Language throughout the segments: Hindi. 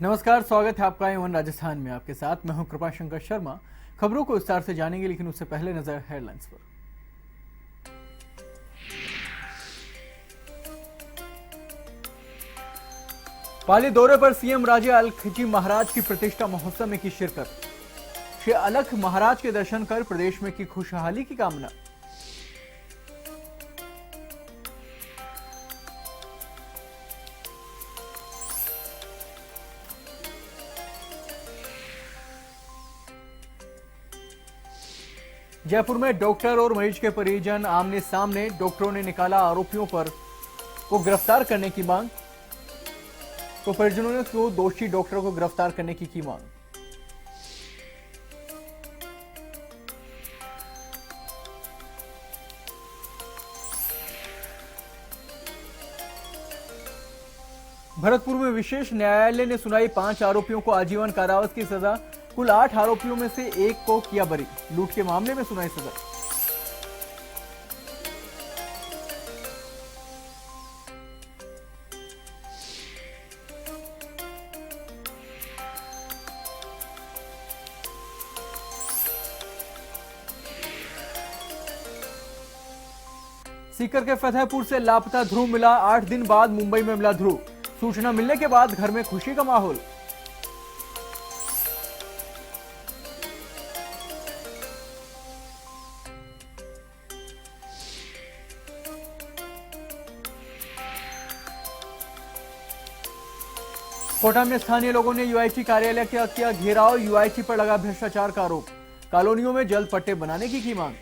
नमस्कार, स्वागत है आपका एवन राजस्थान में। आपके साथ मैं हूं कृपाशंकर शर्मा। खबरों को विस्तार से जानेंगे, लेकिन उससे पहले नजर हेडलाइंस पर। पाली दौरे पर सीएम राजा अलखजी महाराज की प्रतिष्ठा महोत्सव में की शिरकत। श्री अलख महाराज के दर्शन कर प्रदेश में की खुशहाली की कामना। जयपुर में डॉक्टर और मरीज के परिजन आमने सामने। डॉक्टरों ने निकाला आरोपियों पर को गिरफ्तार करने की मांग। तो परिजनों ने तो दोषी डॉक्टरों को गिरफ्तार करने की मांग। भरतपुर में विशेष न्यायालय ने सुनाई 5 आरोपियों को आजीवन कारावास की सजा। कुल 8 आरोपियों में से एक को किया बरी। लूट के मामले में सुनाई सजा। सीकर के फतेहपुर से लापता ध्रुव मिला। 8 दिन बाद मुंबई में मिला ध्रुव। सूचना मिलने के बाद घर में खुशी का माहौल। कोटा में स्थानीय लोगों ने यूआईटी कार्यालय का किया घेराव। यूआईटी पर लगा भ्रष्टाचार का आरोप। कॉलोनियों में जल्द पट्टे बनाने की मांग।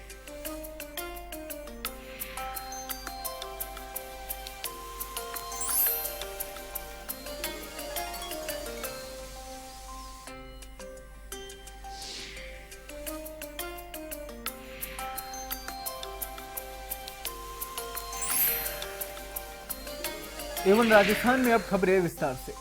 एवं राजस्थान में अब खबरें विस्तार से।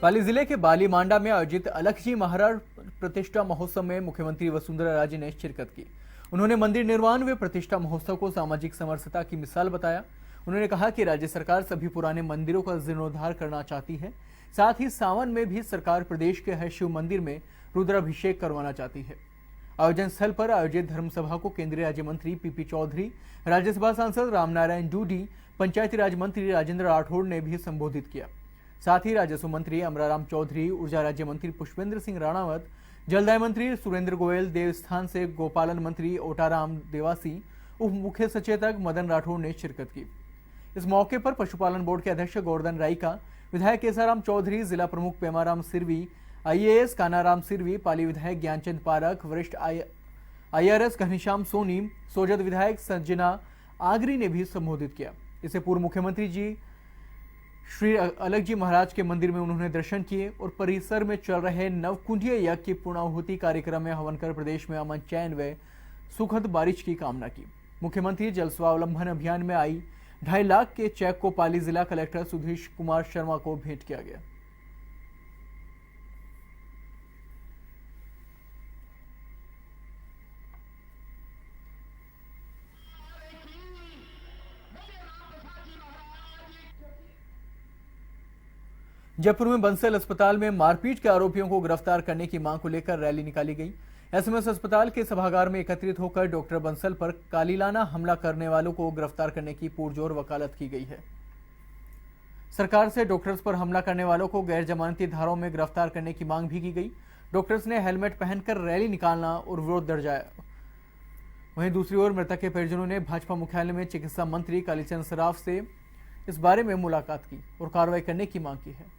पाली जिले के बाली मांडा में आयोजित अलखजी महाराज प्रतिष्ठा महोत्सव में मुख्यमंत्री वसुंधरा राजे ने शिरकत की। उन्होंने मंदिर निर्माण व प्रतिष्ठा महोत्सव को सामाजिक समरसता की मिसाल बताया। उन्होंने कहा कि राज्य सरकार सभी पुराने मंदिरों का जीर्णोद्धार करना चाहती है। साथ ही सावन में भी सरकार प्रदेश के हर शिव मंदिर में रुद्राभिषेक करवाना चाहती है। आयोजन स्थल पर आयोजित धर्मसभा को केंद्रीय राज्य मंत्री पीपी चौधरी, राज्यसभा सांसद रामनारायण डूडी, पंचायती राज मंत्री राजेंद्र राठौड़ ने भी संबोधित किया। साथ ही राजस्व मंत्री अमराराम चौधरी, ऊर्जा राज्य मंत्री पुष्पेंद्र सिंह राणावत, जलदाय मंत्री सुरेंद्र गोयल, देवस्थान से गोपालन मंत्री ओटाराम देवासी, उप मुख्य सचेतक मदन राठौड़ ने शिरकत की। इस मौके पर पशुपालन बोर्ड के अध्यक्ष गोवर्धन राइका, विधायक केसाराम चौधरी, जिला प्रमुख पेमाराम सिरवी, आईएएस कानाराम सिरवी, पाली विधायक ज्ञानचंद पारख, वरिष्ठ आईआरएस घनश्याम सोनी, सोजत विधायक संजना आगरी ने भी संबोधित किया। इससे पूर्व मुख्यमंत्री जी श्री अलखजी महाराज के मंदिर में उन्होंने दर्शन किए और परिसर में चल रहे नवकुंडीय यज्ञ की पूर्णाहुति कार्यक्रम में हवन कर प्रदेश में अमन, चैन व सुखद बारिश की कामना की। मुख्यमंत्री जल स्वावलंबन अभियान में आई 2.5 लाख के चेक को पाली जिला कलेक्टर सुधीश कुमार शर्मा को भेंट किया गया। जयपुर में बंसल अस्पताल में मारपीट के आरोपियों को गिरफ्तार करने की मांग को लेकर रैली निकाली गई। एसएमएस अस्पताल के सभागार में एकत्रित होकर डॉक्टर बंसल पर कालीलाना हमला करने वालों को गिरफ्तार करने की पुरजोर वकालत की गई है। सरकार से डॉक्टर्स पर हमला करने वालों को गैर जमानती धाराओं में गिरफ्तार करने की मांग भी की गई। डॉक्टर्स ने हेलमेट पहनकर रैली निकालना और विरोध दर्शाया। वहीं दूसरी ओर मृतक के परिजनों ने भाजपा मुख्यालय में चिकित्सा मंत्री कालीचंद सराफ से इस बारे में मुलाकात की और कार्रवाई करने की मांग की है।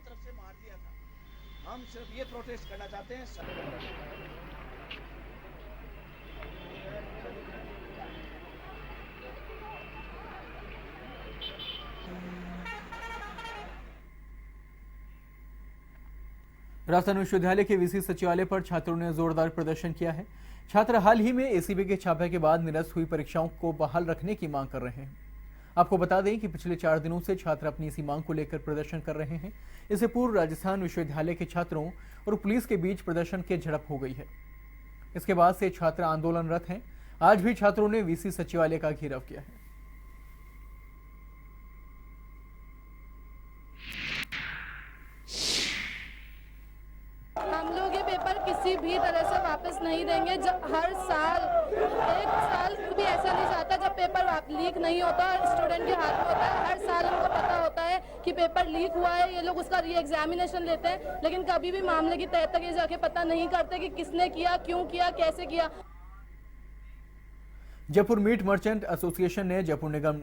तरफ से मार दिया था। हम सिर्फ ये प्रोटेस्ट करना चाहते हैं। राजस्थान विश्वविद्यालय के वीसी सचिवालय पर छात्रों ने जोरदार प्रदर्शन किया है। छात्र हाल ही में एसीबी के छापे के बाद निरस्त हुई परीक्षाओं को बहाल रखने की मांग कर रहे हैं। आपको बता दें कि पिछले 4 दिनों से छात्र अपनी इसी मांग को लेकर प्रदर्शन कर रहे हैं। इससे पूर्व राजस्थान विश्वविद्यालय के छात्रों और पुलिस के बीच प्रदर्शन की झड़प हो गई है। इसके बाद से छात्र आंदोलनरत हैं। आज भी छात्रों ने वीसी सचिवालय का घेराव किया है। हम लोग ये पेपर किसी भी तरह से वापस नहीं देंगे। जब हर साल एक साल भी ऐसा नहीं जाता जब पेपर लीक नहीं होता और स्टूडेंट के हाथ में होता है। हर साल उनको पता होता है कि पेपर लीक हुआ है, ये लोग उसका री एग्जामिनेशन लेते हैं, लेकिन कभी भी मामले की तह तक ये जाके पता नहीं करते कि किसने किया, क्यों किया, कैसे किया। जयपुर मीट मर्चेंट एसोसिएशन ने जयपुर निगम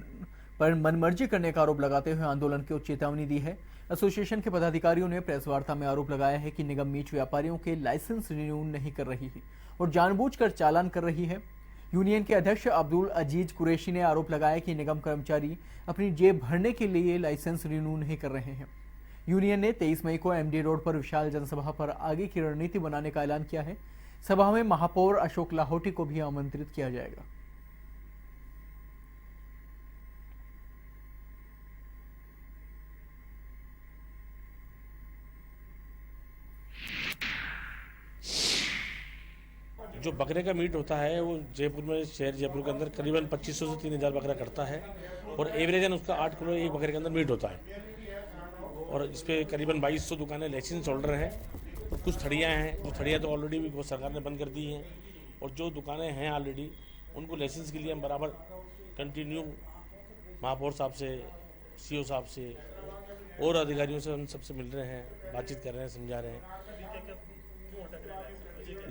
पर मनमर्जी करने का आरोप लगाते हुए आंदोलन की चेतावनी दी है। एसोसिएशन के पदाधिकारियों ने प्रेस वार्ता में आरोप लगाया है कि निगम मीट व्यापारियों के लाइसेंस रिन्यू नहीं कर रही है और जानबूझकर चालान कर रही है। यूनियन के अध्यक्ष अब्दुल अजीज कुरैशी ने आरोप लगाया कि निगम कर्मचारी अपनी जेब भरने के लिए लाइसेंस रिन्यू नहीं कर रहे हैं। यूनियन ने 23 मई को एमडी रोड पर विशाल जनसभा पर आगे की रणनीति बनाने का ऐलान किया है। सभा में महापौर अशोक लाहौटी को भी आमंत्रित किया जाएगा। जो बकरे का मीट होता है वो जयपुर में, शहर जयपुर के अंदर करीबन 2500 से 3000 बकरा कटता है और एवरेजन उसका 8 किलो एक बकरे के अंदर मीट होता है। और इस पर करीबन 2200 दुकानें लाइसेंस होल्डर हैं। कुछ थड़ियाँ हैं, जो थड़ियाँ तो ऑलरेडी भी सरकार ने बंद कर दी हैं, और जो दुकानें हैं ऑलरेडी उनको लाइसेंस के लिए हम बराबर कंटिन्यू महापौर साहब से, सीओ साहब से और अधिकारियों से हम सबसे मिल रहे हैं, बातचीत कर रहे हैं, समझा रहे हैं।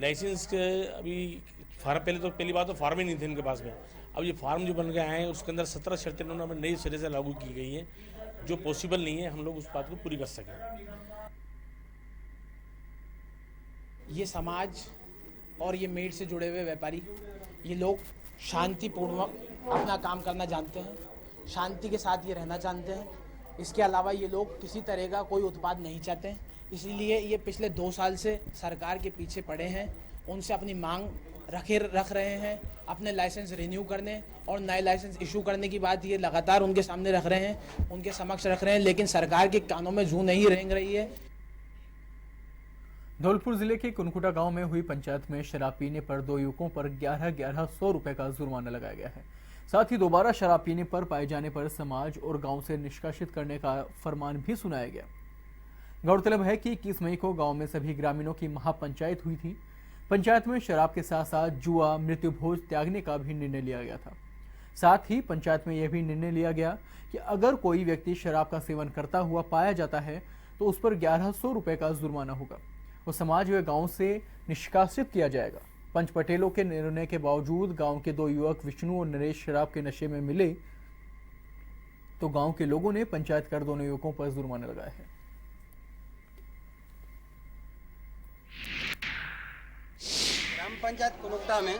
लाइसेंस के अभी फार्म, पहली बात तो फार्म ही नहीं थे इनके पास में। अब ये फार्म जो बन गए हैं उसके अंदर 17 शर्तें उन्होंने नई सिरे से लागू की गई हैं, जो पॉसिबल नहीं है हम लोग उस बात को पूरी कर सकें। ये समाज और ये मीट से जुड़े हुए व्यापारी, ये लोग शांतिपूर्वक अपना काम करना जानते हैं, शांति के साथ ये रहना चाहते हैं। इसके अलावा ये लोग किसी तरह का कोई उत्पाद नहीं चाहते हैं। इसलिए ये पिछले 2 साल से सरकार के पीछे पड़े हैं, उनसे अपनी मांग रख रहे हैं, अपने लाइसेंस रिन्यू करने और नए लाइसेंस इशू करने की बात ये लगातार उनके सामने रख रहे हैं, उनके समक्ष रख रहे हैं, लेकिन सरकार के कानों में जूं नहीं रेंग रही है। धौलपुर जिले के कुनकुटा गांव में हुई पंचायत में शराब पीने पर 2 युवकों पर 11,100 रुपए का जुर्माना लगाया गया है। साथ ही दोबारा शराब पीने पर पाए जाने पर समाज और गांव से निष्कासित करने का फरमान भी सुनाया गया। गौरतलब है कि 21 मई को गांव में सभी ग्रामीणों की महापंचायत हुई थी। पंचायत में शराब के साथ साथ जुआ, मृत्यु भोज त्यागने का भी निर्णय लिया गया था। साथ ही पंचायत में यह भी निर्णय लिया गया कि अगर कोई व्यक्ति शराब का सेवन करता हुआ पाया जाता है तो उस पर 1100 रुपए का जुर्माना होगा और समाज व गांव से निष्कासित किया जाएगा। पंच पटेलों के निर्णय के बावजूद गांव के 2 युवक विष्णु और नरेश शराब के नशे में मिले तो गांव के लोगों ने पंचायत कर दोनों युवकों पर जुर्माना लगाया है। ग्राम पंचायत कुनुकटा में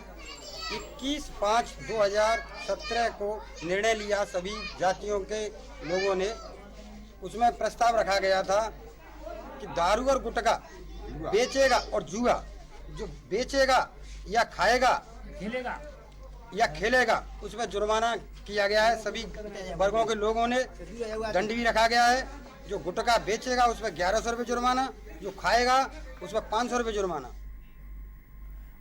21/5/2017 को निर्णय लिया सभी जातियों के लोगों ने। उसमें प्रस्ताव रखा गया था कि दारू और गुटखा बेचेगा और जुआ जो बेचेगा या खाएगा या खेलेगा उसमें जुर्माना किया गया है। सभी वर्गों के लोगों ने दंड भी रखा गया है। जो गुटखा बेचेगा उसमें 1100 रुपये जुर्माना, जो खाएगा उसमें 500 रुपये जुर्माना।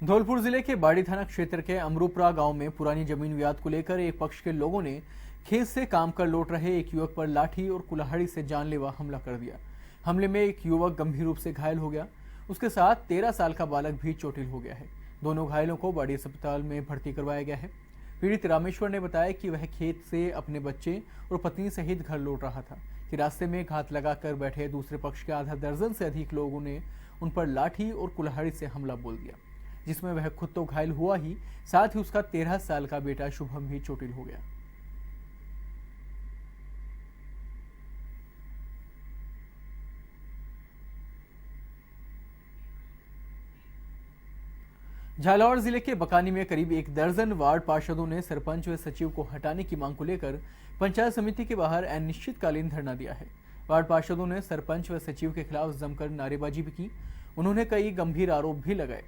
धौलपुर जिले के बाड़ी थाना क्षेत्र के अमरूपरा गांव में पुरानी जमीन विवाद को लेकर एक पक्ष के लोगों ने खेत से काम कर लौट रहे एक युवक पर लाठी और कुल्हाड़ी से जानलेवा हमला कर दिया। हमले में एक युवक गंभीर रूप से घायल हो गया, उसके साथ 13 साल का बालक भी चोटिल हो गया है। दोनों घायलों को बाड़ी अस्पताल में भर्ती करवाया गया है। पीड़ित रामेश्वर ने बताया कि वह खेत से अपने बच्चे और पत्नी सहित घर लौट रहा था कि रास्ते में घात लगाकर बैठे दूसरे पक्ष के आधा दर्जन से अधिक लोगों ने उन पर लाठी और कुल्हाड़ी से हमला बोल दिया, जिसमें वह खुद तो घायल हुआ ही साथ ही उसका 13 साल का बेटा शुभम भी चोटिल हो गया। झालावाड़ जिले के बकानी में करीब 1 दर्जन वार्ड पार्षदों ने सरपंच व सचिव को हटाने की मांग को लेकर पंचायत समिति के बाहर अनिश्चितकालीन धरना दिया है। वार्ड पार्षदों ने सरपंच व सचिव के खिलाफ जमकर नारेबाजी भी की। उन्होंने कई गंभीर आरोप भी लगाए।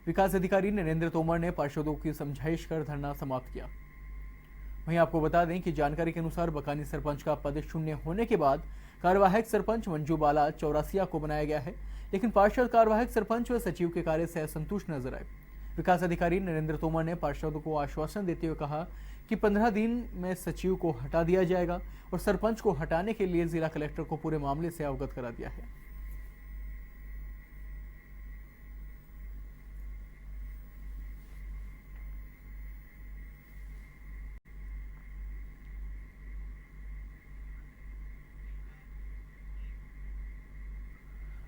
विकास अधिकारी नरेंद्र तोमर ने पार्षदों की समझाइश कर धरना समाप्त किया। वहीं आपको बता दें कि जानकारी के अनुसार बकानी सरपंच का पद शून्य होने के बाद कार्यवाहक सरपंच मंजू बाला चौरासिया को बनाया गया है, लेकिन पार्षद कार्यवाहक सरपंच व सचिव के कार्य से असंतुष्ट नजर आए। विकास अधिकारी नरेंद्र तोमर ने पार्षदों को आश्वासन देते हुए कहा कि 15 दिन में सचिव को हटा दिया जाएगा और सरपंच को हटाने के लिए जिला कलेक्टर को पूरे मामले से अवगत करा दिया है।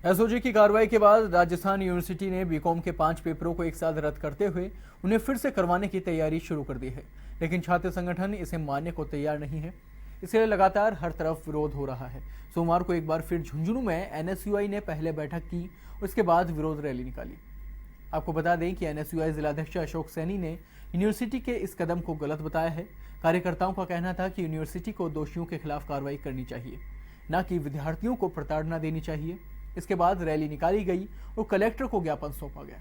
एसओजी की कार्रवाई के बाद राजस्थान यूनिवर्सिटी ने बीकॉम के 5 पेपरों को एक साथ रद्द करते हुए उन्हें फिर से करवाने की तैयारी शुरू कर दी है, लेकिन छात्र संगठन इसे मानने को तैयार नहीं है। इसलिए लगातार हर तरफ विरोध हो रहा है। सोमवार को एक बार फिर झुंझुनू में एनएसयूआई ने पहले बैठक की और इसके बाद विरोध रैली निकाली। आपको बता दें कि एनएसयूआई जिलाध्यक्ष अशोक सैनी ने यूनिवर्सिटी के इस कदम को गलत बताया है। कार्यकर्ताओं का कहना था कि यूनिवर्सिटी को दोषियों के खिलाफ कार्रवाई करनी चाहिए, न कि विद्यार्थियों को प्रताड़ना देनी चाहिए। इसके बाद रैली निकाली गई और कलेक्टर को ज्ञापन सौंपा गया।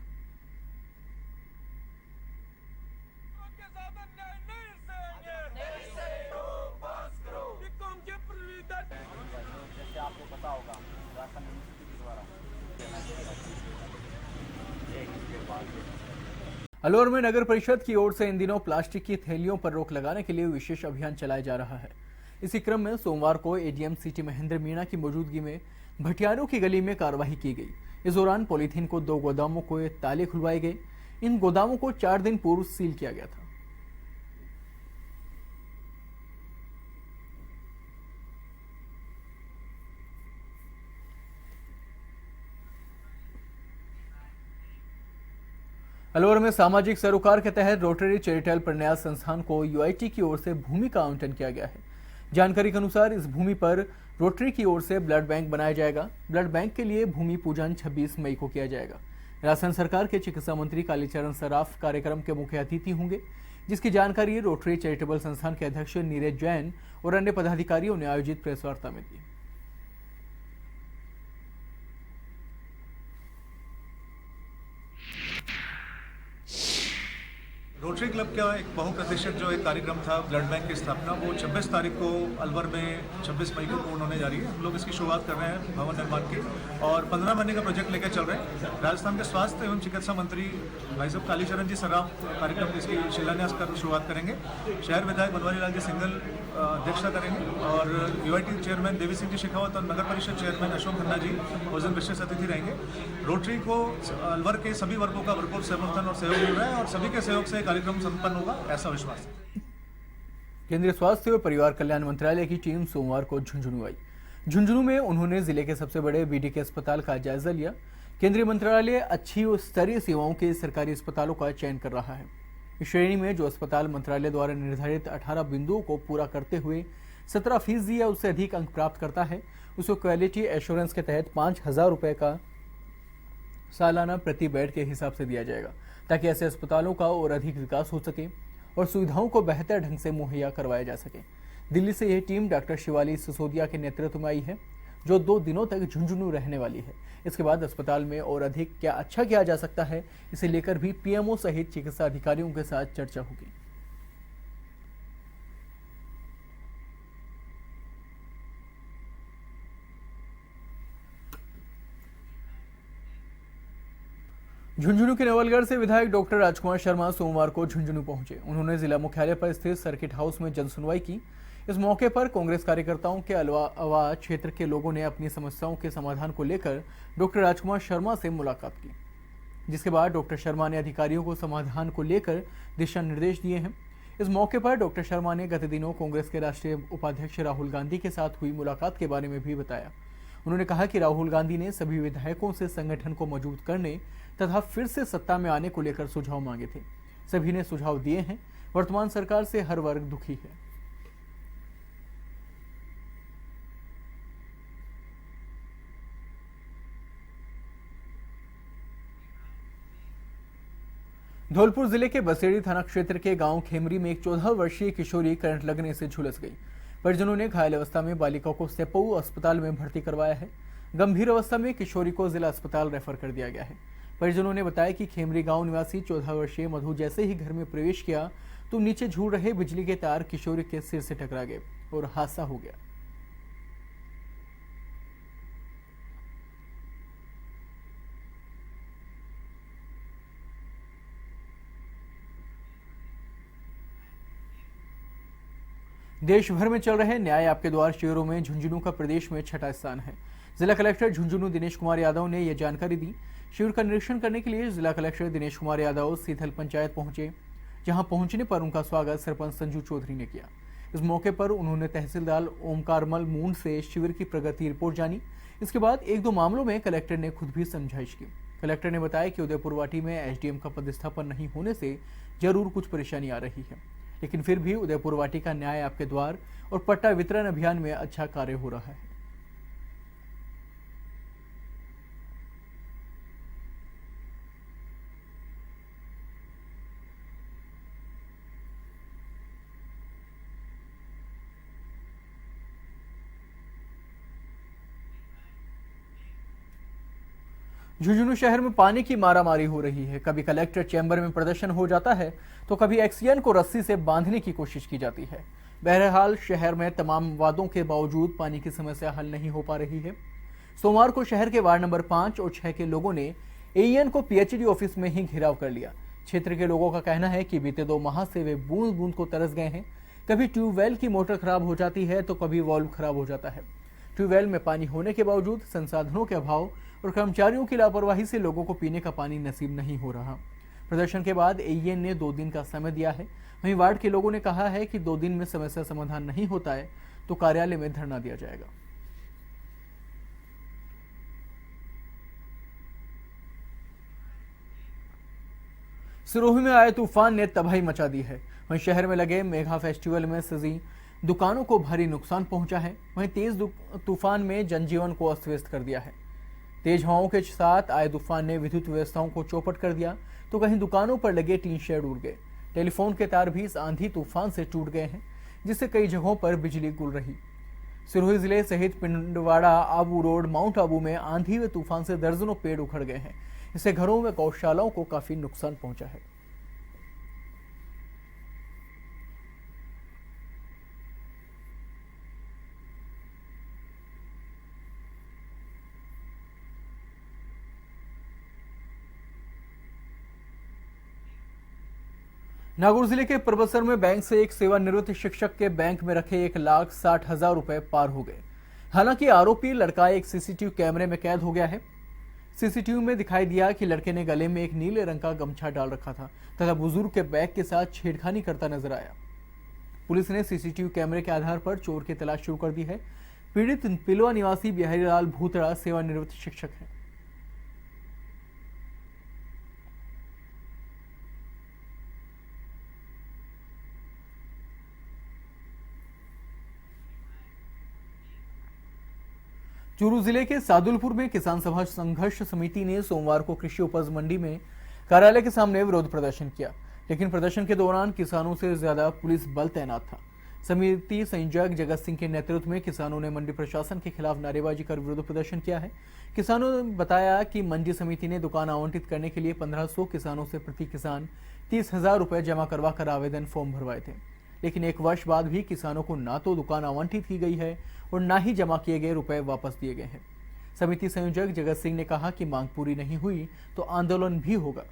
अलवर में नगर परिषद की ओर से इन दिनों प्लास्टिक की थैलियों पर रोक लगाने के लिए विशेष अभियान चलाया जा रहा है। इसी क्रम में सोमवार को एडीएम सिटी महेंद्र मीणा की मौजूदगी में भटियारों की गली में कार्रवाई की गई। इस दौरान पॉलीथीन को 2 गोदामों को ताले खुलवाए गए। इन गोदामों को 4 दिन पूर्व सील किया गया था। अलवर में सामाजिक सरोकार के तहत रोटरी चैरिटेबल प्रन्यास संस्थान को यूआईटी की ओर से भूमि का आवंटन किया गया है। जानकारी के अनुसार इस भूमि पर रोटरी की ओर से ब्लड बैंक बनाया जाएगा। ब्लड बैंक के लिए भूमि पूजन 26 मई को किया जाएगा। राजस्थान सरकार के चिकित्सा मंत्री कालीचरण सराफ कार्यक्रम के मुख्य अतिथि होंगे, जिसकी जानकारी रोटरी चैरिटेबल संस्थान के अध्यक्ष नीरज जैन और अन्य पदाधिकारियों ने आयोजित प्रेस वार्ता में दी। रोटरी क्लब का एक बहुप्रतिष्ठित जो एक कार्यक्रम था ब्लड बैंक की स्थापना, वो 26 तारीख को अलवर में 26 मई को पूर्ण होने जा रही है। हम लोग इसकी शुरुआत कर रहे हैं भवन निर्माण की और 15 महीने का प्रोजेक्ट लेकर चल रहे हैं। राजस्थान के स्वास्थ्य एवं चिकित्सा मंत्री भाई साहब कालीचरण जी सराफ कार्यक्रम इसकी शिलान्यास कर शुरुआत करेंगे। शहर विधायक बनवारी लाल जी सिंघल अध्यक्षता करेंगे और यूआईटी चेयरमैन देवी सिंह जी शेखावत और नगर परिषद चेयरमैन अशोक खन्ना जी उस दिन विशेष अतिथि रहेंगे। रोटरी को अलवर के सभी वर्गों का भरपूर समर्थन और सहयोग मिल रहा है और सभी के सहयोग से कार्यक्रम संपन्न होगा, ऐसा विश्वास है। केंद्रीय स्वास्थ्य और परिवार कल्याण मंत्रालय की टीम सोमवार को झुंझुनू आई। झुंझुनू में उन्होंने जिले के सबसे बड़े बीडीके अस्पताल का जायजा लिया। केंद्रीय मंत्रालय अच्छी और स्तरीय सेवाओं के सरकारी अस्पतालों का चयन कर रहा है। इस श्रेणी में जो अस्पताल मंत्रालय द्वारा निर्धारित 18 बिंदुओं को पूरा करते हुए 17% या उससे अधिक अंक प्राप्त करता है, उसको क्वालिटी एश्योरेंस के तहत 5,000 रुपये का सालाना प्रति बेड के हिसाब से दिया जाएगा, ताकि ऐसे अस्पतालों का और अधिक विकास हो सके और सुविधाओं को बेहतर ढंग से मुहैया करवाया जा सके। दिल्ली से यह टीम डॉक्टर शिवाली सिसोदिया के नेतृत्व में आई है, जो 2 दिनों तक झुंझुनू रहने वाली है। इसके बाद अस्पताल में और अधिक क्या अच्छा किया जा सकता है, इसे लेकर भी पीएमओ सहित चिकित्सा अधिकारियों के साथ चर्चा होगी। झुंझुनू के नवलगढ़ से विधायक डॉक्टर राजकुमार शर्मा सोमवार को झुंझुनू पहुंचे। उन्होंने जिला मुख्यालय पर स्थित सर्किट हाउस में जनसुनवाई की। इस मौके पर कांग्रेस कार्यकर्ताओं के अलावा क्षेत्र के लोगों ने अपनी समस्याओं के समाधान को लेकर डॉक्टर राजकुमार शर्मा से मुलाकात की, जिसके बाद डॉक्टर शर्मा ने अधिकारियों को समाधान को लेकर दिशा निर्देश दिए हैं। इस मौके पर डॉक्टर शर्मा ने गत दिनों कांग्रेस के राष्ट्रीय उपाध्यक्ष राहुल गांधी के साथ हुई मुलाकात के बारे में भी बताया। उन्होंने कहा कि राहुल गांधी ने सभी विधायकों से संगठन को मजबूत करने तथा फिर से सत्ता में आने को लेकर सुझाव मांगे थे। सभी ने सुझाव दिए हैं। वर्तमान सरकार से हर वर्ग दुखी है। धौलपुर जिले के बसेड़ी थाना क्षेत्र के गांव खेमरी में एक 14 वर्षीय किशोरी करंट लगने से झुलस गई। परिजनों ने घायल अवस्था में बालिका को सेपऊ अस्पताल में भर्ती करवाया है। गंभीर अवस्था में किशोरी को जिला अस्पताल रेफर कर दिया गया है। परिजनों ने बताया कि खेमरी गांव निवासी 14 वर्षीय मधु जैसे ही घर में प्रवेश किया तो नीचे झूल रहे बिजली के तार किशोरी के सिर से टकरा गए और हादसा हो गया। देश भर में चल रहे न्याय आपके द्वार शिविरों में झुंझुनू का प्रदेश में छठा स्थान है। जिला कलेक्टर झुंझुनू दिनेश कुमार यादव ने यह जानकारी दी। शिविर का निरीक्षण करने के लिए जिला कलेक्टर दिनेश कुमार यादव सीथल पंचायत पहुंचे, जहां पहुंचने पर उनका स्वागत सरपंच संजू चौधरी ने किया। इस मौके पर उन्होंने तहसीलदार ओमकारमल मूंड से शिविर की प्रगति रिपोर्ट जानी। इसके बाद 1-2 मामलों में कलेक्टर ने खुद भी समझाइश की। कलेक्टर ने बताया कि उदयपुर वाटी में एसडीएम का पदस्थापन नहीं होने से जरूर कुछ परेशानी आ रही है, लेकिन फिर भी उदयपुर वाटी का न्याय आपके द्वार और पट्टा वितरण अभियान में अच्छा कार्य हो रहा है। झुंझुनू शहर में पानी की मारामारी हो रही है। कभी कलेक्टर चैम्बर में प्रदर्शन हो जाता है तो कभी एक्सीएन को रस्सी से बांधने की कोशिश की जाती है। बहरहाल शहर में तमाम वादों के बावजूद पानी की समस्या हल नहीं हो पा रही है। सोमवार को शहर के वार्ड नंबर 5 और 6 के लोगों ने एईएन को पीएचडी ऑफिस में ही घेराव कर लिया। क्षेत्र के लोगों का कहना है कि बीते 2 माह से वे बूंद बूंद को तरस गए हैं। कभी ट्यूबवेल की मोटर खराब हो जाती है तो कभी वाल्व खराब हो जाता है। ट्यूबवेल में पानी होने के बावजूद संसाधनों के अभाव और कर्मचारियों की लापरवाही से लोगों को पीने का पानी नसीब नहीं हो रहा। प्रदर्शन के बाद एईएन ने 2 दिन का समय दिया है। वहीं वार्ड के लोगों ने कहा है कि 2 दिन में समस्या समाधान नहीं होता है तो कार्यालय में धरना दिया जाएगा। सिरोही में आए तूफान ने तबाही मचा दी है। वहीं शहर में लगे मेघा फेस्टिवल में सजी दुकानों को भारी नुकसान पहुंचा है। वहीं तेज तूफान में जनजीवन को अस्त व्यस्त कर दिया है। तेज हवाओं के साथ आए तूफान ने विद्युत व्यवस्थाओं को चौपट कर दिया तो कहीं दुकानों पर लगे टीन शेड उड़ गए। टेलीफोन के तार भी इस आंधी तूफान से टूट गए हैं, जिससे कई जगहों पर बिजली गुल रही। सिरोही जिले सहित पिंडवाड़ा, आबू रोड, माउंट आबू में आंधी व तूफान से दर्जनों पेड़ उखड़ गए हैं। इससे घरों व गौशालाओं को काफी नुकसान पहुंचा है। नागौर जिले के परबसर में बैंक से एक सेवानिवृत्त शिक्षक के बैंक में रखे 1,60,000 रुपए पार हो गए। हालांकि आरोपी लड़का एक सीसीटीवी कैमरे में कैद हो गया है। सीसीटीवी में दिखाई दिया कि लड़के ने गले में एक नीले रंग का गमछा डाल रखा था तथा बुजुर्ग के बैग के साथ छेड़खानी करता नजर आया। पुलिस ने सीसीटीवी कैमरे के आधार पर चोर की तलाश शुरू कर दी है। पीड़ित पिलवा निवासी बिहारीलाल भूतड़ा सेवानिवृत्त शिक्षक है। चूरू जिले के सादुलपुर में किसान सभा संघर्ष समिति ने सोमवार को कृषि उपज मंडी में कार्यालय के सामने विरोध प्रदर्शन किया, लेकिन प्रदर्शन के दौरान किसानों से ज्यादा पुलिस बल तैनात था। समिति संयोजक जगत सिंह के नेतृत्व में किसानों ने मंडी प्रशासन के खिलाफ नारेबाजी कर विरोध प्रदर्शन किया है। किसानों ने बताया कि मंडी समिति ने दुकान आवंटित करने के लिए 1500 किसानों से प्रति किसान 30,000 रुपए जमा करवा कर आवेदन फॉर्म भरवाए थे, लेकिन 1 वर्ष बाद भी किसानों को ना तो दुकान आवंटित की गई है और ना ही जमा किए गए रुपए वापस दिए गए हैं। समिति संयोजक जगत सिंह ने कहा कि मांग पूरी नहीं हुई तो आंदोलन भी होगा।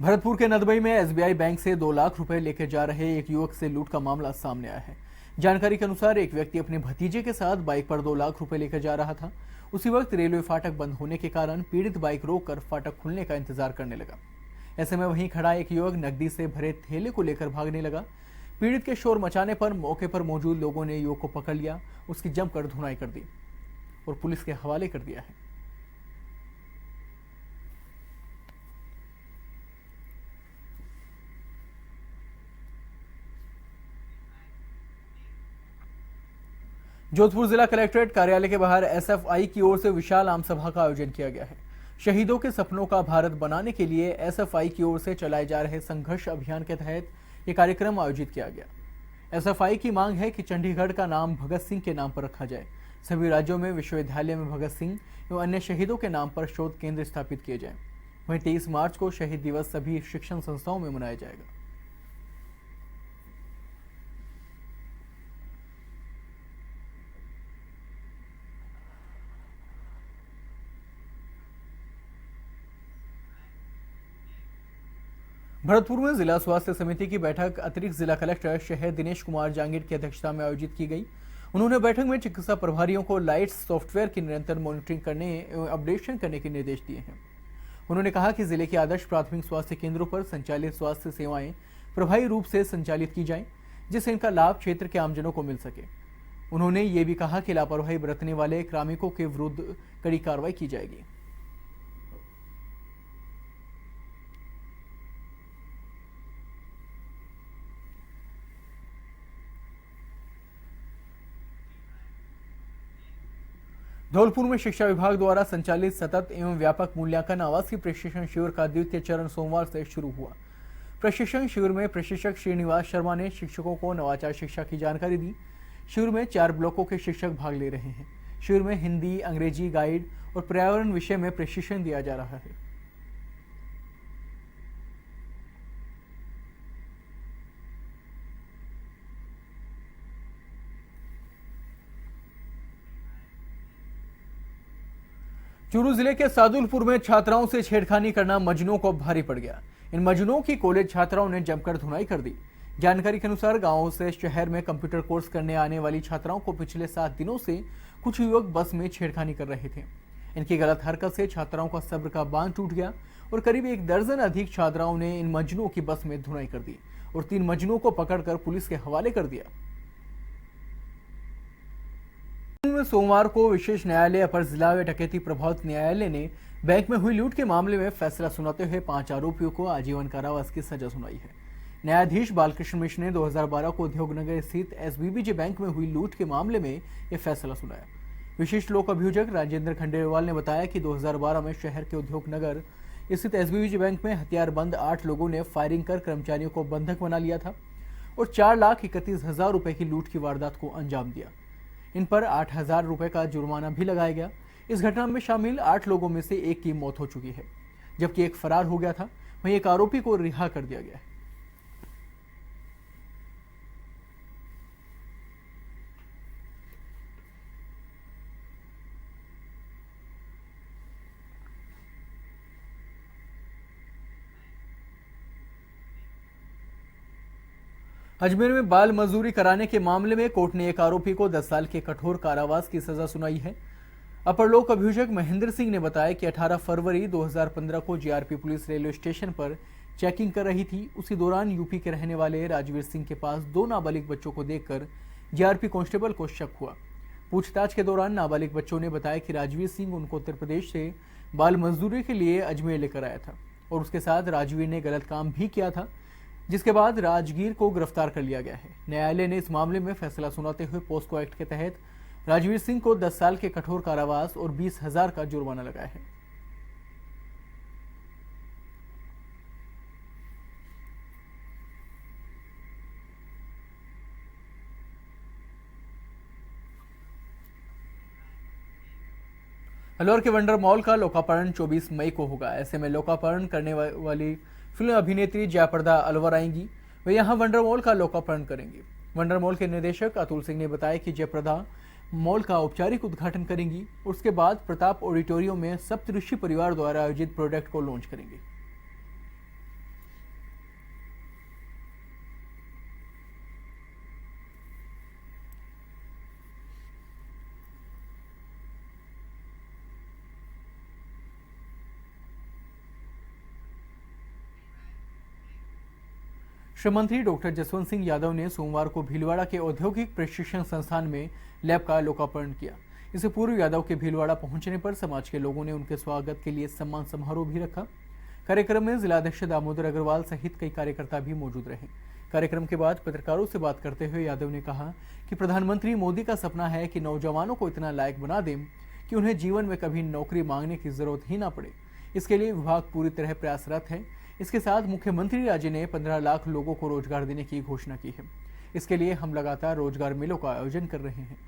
भरतपुर के नदबई में एसबीआई बैंक से 2 लाख रुपए लेकर जा रहे एक युवक से लूट का मामला सामने आया है। जानकारी के अनुसार एक व्यक्ति अपने भतीजे के साथ बाइक पर 2 लाख रुपए लेकर जा रहा था। उसी वक्त रेलवे फाटक बंद होने के कारण पीड़ित बाइक रोककर फाटक खुलने का इंतजार करने लगा। ऐसे में वहीं खड़ा एक युवक नकदी से भरे थैले को लेकर भागने लगा। पीड़ित के शोर मचाने पर मौके पर मौजूद लोगों ने युवक को पकड़ लिया, उसकी जमकर धुनाई कर दी और पुलिस के हवाले कर दिया है। जोधपुर जिला कलेक्ट्रेट कार्यालय के बाहर एसएफआई की ओर से विशाल आम सभा का आयोजन किया गया है। शहीदों के सपनों का भारत बनाने के लिए एसएफआई की ओर से चलाए जा रहे संघर्ष अभियान के तहत ये कार्यक्रम आयोजित किया गया। एसएफआई की मांग है कि चंडीगढ़ का नाम भगत सिंह के नाम पर रखा जाए। सभी राज्यों में विश्वविद्यालय में भगत सिंह एवं अन्य शहीदों के नाम पर शोध केंद्र स्थापित किए जाए। वहीं 23 मार्च को शहीद दिवस सभी शिक्षण संस्थाओं में मनाया जाएगा। भरतपुर में जिला स्वास्थ्य समिति की बैठक अतिरिक्त जिला कलेक्टर शहर दिनेश कुमार जांगीर की अध्यक्षता में आयोजित की गई। उन्होंने बैठक में चिकित्सा प्रभारियों को लाइट्स सॉफ्टवेयर की निरंतर मॉनिटरिंग करने एवं अपडेशन करने के निर्देश दिए हैं। उन्होंने कहा कि जिले के आदर्श प्राथमिक स्वास्थ्य केंद्रों पर संचालित स्वास्थ्य सेवाएं प्रभावी रूप से संचालित की जाएं, जिससे इनका लाभ क्षेत्र के आमजनों को मिल सके। उन्होंने ये भी कहा कि लापरवाही बरतने वाले कार्मिकों के विरुद्ध कड़ी कार्रवाई की जाएगी। धौलपुर में शिक्षा विभाग द्वारा संचालित सतत एवं व्यापक मूल्यांकन आवासीय प्रशिक्षण शिविर का द्वितीय चरण सोमवार से शुरू हुआ। प्रशिक्षण शिविर में प्रशिक्षक श्रीनिवास शर्मा ने शिक्षकों को नवाचार शिक्षा की जानकारी दी। शिविर में 4 ब्लॉकों के शिक्षक भाग ले रहे हैं। शिविर में हिंदी, अंग्रेजी, गाइड और पर्यावरण विषय में प्रशिक्षण दिया जा रहा है। चूरू जिले के सादुलपुर में छात्राओं से छेड़खानी करना मजनूओं को भारी पड़ गया। इन मजनूओं की कॉलेज छात्राओं ने जमकर धुनाई कर दी। जानकारी के अनुसार गांवों से शहर में कंप्यूटर कोर्स करने आने वाली छात्राओं को पिछले 7 दिनों से कुछ युवक बस में छेड़खानी कर रहे थे। इनकी गलत हरकत से छात्राओं का सब्र का बांध टूट गया और करीब 1 दर्जन अधिक छात्राओं ने इन मजनूओं की बस में धुनाई कर दी और 3 मजनूओं को पकड़कर पुलिस के हवाले कर दिया। सोमवार को विशेष न्यायालय अपर जिला व डकैती प्रभावित न्यायालय ने बैंक में हुई लूट के मामले में फैसला सुनाते हुए 5 आरोपियों को आजीवन कारावास की सजा सुनाई है। न्यायाधीश बालकृष्ण मिश्र ने 2012 को उद्योगनगर स्थित एसबीबीजे बैंक में हुई लूट के मामले में यह फैसला सुनाया। विशिष्ट लोक अभियोजक राजेंद्र खंडेलवाल ने बताया कि 2012 में शहर के उद्योगनगर स्थित एसबीबीजे बैंक में हथियारबंद 8 लोगों ने फायरिंग कर कर्मचारियों को बंधक बना लिया था और 4,31,000 रुपए की लूट की वारदात को अंजाम दिया। इन पर 8,000 रुपए का जुर्माना भी लगाया गया। इस घटना में शामिल 8 लोगों में से एक की मौत हो चुकी है, जबकि एक फरार हो गया था। वहीं एक आरोपी को रिहा कर दिया गया है। अजमेर में बाल मजदूरी कराने के मामले में कोर्ट ने एक आरोपी को 10 साल के कठोर कारावास की सजा सुनाई है। अपर लोक अभियोजक महेंद्र सिंह ने बताया कि 18 फरवरी 2015 को जीआरपी पुलिस रेलवे स्टेशन पर चेकिंग कर रही थी। उसी दौरान यूपी के रहने वाले राजवीर सिंह के पास 2 नाबालिग बच्चों को देखकर जीआरपी कांस्टेबल को शक हुआ। पूछताछ के दौरान नाबालिग बच्चों ने बताया कि राजवीर सिंह उनको उत्तर प्रदेश से बाल मजदूरी के लिए अजमेर लेकर आया था और उसके साथ राजवीर ने गलत काम भी किया था, जिसके बाद राजगीर को गिरफ्तार कर लिया गया है। न्यायालय ने इस मामले में फैसला सुनाते हुए पोस्को एक्ट के तहत राजवीर सिंह को 10 साल के कठोर कारावास और 20,000 का जुर्माना लगाया है। अलवर के वंडर मॉल का लोकार्पण 24 मई को होगा। ऐसे में लोकार्पण करने वाली फिल्म अभिनेत्री जयाप्रदा अलवर आएंगी। वे यहां वंडर मॉल का लोकार्पण करेंगी। वंडर मॉल के निदेशक अतुल सिंह ने बताया कि जयप्रदा मॉल का औपचारिक उद्घाटन करेंगी। उसके बाद प्रताप ऑडिटोरियम में सप्तऋषि परिवार द्वारा आयोजित प्रोडक्ट को लॉन्च करेंगी। श्रम मंत्री डॉक्टर जसवंत सिंह यादव ने सोमवार को भीलवाड़ा के औद्योगिक प्रशिक्षण संस्थान में लैब का लोकार्पण किया। इससे पूर्व यादव के भीलवाड़ा पहुंचने पर समाज के लोगों ने उनके स्वागत के लिए सम्मान समारोह भी रखा। कार्यक्रम में जिलाध्यक्ष दामोदर अग्रवाल सहित कई कार्यकर्ता भी मौजूद रहे। कार्यक्रम के बाद पत्रकारों से बात करते हुए यादव ने कहा कि प्रधानमंत्री मोदी का सपना है कि नौजवानों को इतना लायक बना दें कि उन्हें जीवन में कभी नौकरी मांगने की जरूरत ही ना पड़े। इसके लिए विभाग पूरी तरह प्रयासरत है। इसके साथ मुख्यमंत्री राज्य ने 15 लाख लोगों को रोजगार देने की घोषणा की है। इसके लिए हम लगातार रोजगार मेलों का आयोजन कर रहे हैं।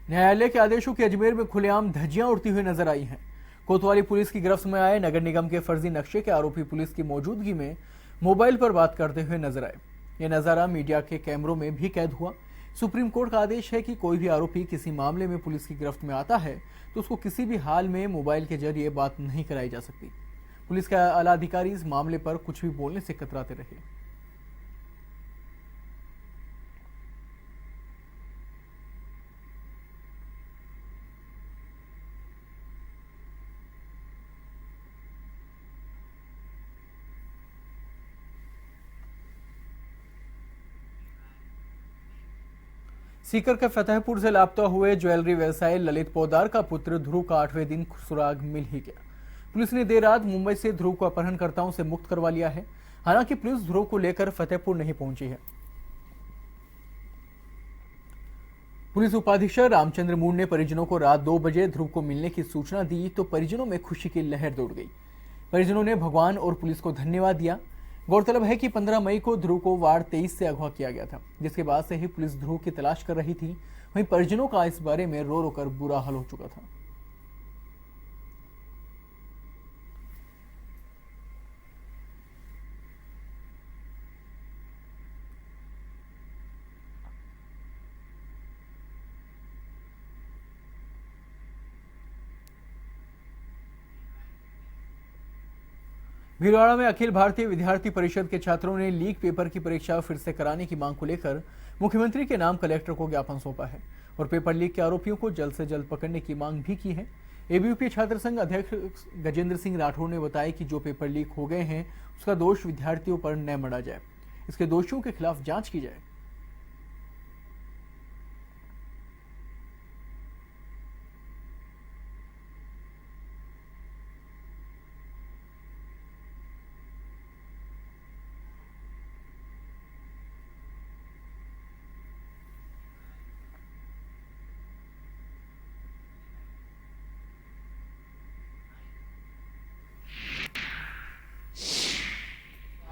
न्यायालय के आदेशों की अजमेर में खुलेआम धज्जियां उड़ती हुई नजर आई हैं। कोतवाली पुलिस की गिरफ्त में आए नगर निगम के फर्जी नक्शे के आरोपी पुलिस की मौजूदगी में मोबाइल पर बात करते हुए नजर आए। यह नज़ारा मीडिया के कैमरों में भी कैद हुआ। सुप्रीम कोर्ट का आदेश है कि कोई भी आरोपी किसी मामले में पुलिस की गिरफ्त में आता है तो उसको किसी भी हाल में मोबाइल के जरिए बात नहीं कराई जा सकती। पुलिस के आला अधिकारी इस मामले पर कुछ भी बोलने से कतराते रहे। सीकर के फतेहपुर से लापता हुए ज्वेलरी व्यवसायी ललित पोद्दार का पुत्र ध्रुव का 8वें दिन सुराग मिल ही गया। पुलिस ने देर रात मुंबई से ध्रुव को अपहरणकर्ताओं से मुक्त करवा लिया है। हालांकि पुलिस ध्रुव को लेकर फतेहपुर नहीं पहुंची है। पुलिस उपाधीक्षक रामचंद्र मूड ने परिजनों को रात 2 बजे ध्रुव को मिलने की सूचना दी तो परिजनों में खुशी की लहर दौड़ गई। परिजनों ने भगवान और पुलिस को धन्यवाद दिया। गौरतलब है कि 15 मई को ध्रुव को वार्ड 23 से अगवा किया गया था, जिसके बाद से ही पुलिस ध्रुव की तलाश कर रही थी। वहीं परिजनों का इस बारे में रो रो कर बुरा हाल हो चुका था। भीलवाड़ा में अखिल भारतीय विद्यार्थी परिषद के छात्रों ने लीक पेपर की परीक्षा फिर से कराने की मांग को लेकर मुख्यमंत्री के नाम कलेक्टर को ज्ञापन सौंपा है और पेपर लीक के आरोपियों को जल्द से जल्द पकड़ने की मांग भी की है। एबीवीपी छात्र संघ अध्यक्ष गजेंद्र सिंह राठौर ने बताया कि जो पेपर लीक हो गए हैं उसका दोष विद्यार्थियों पर न मढ़ा जाए, इसके दोषियों के खिलाफ जांच की जाए।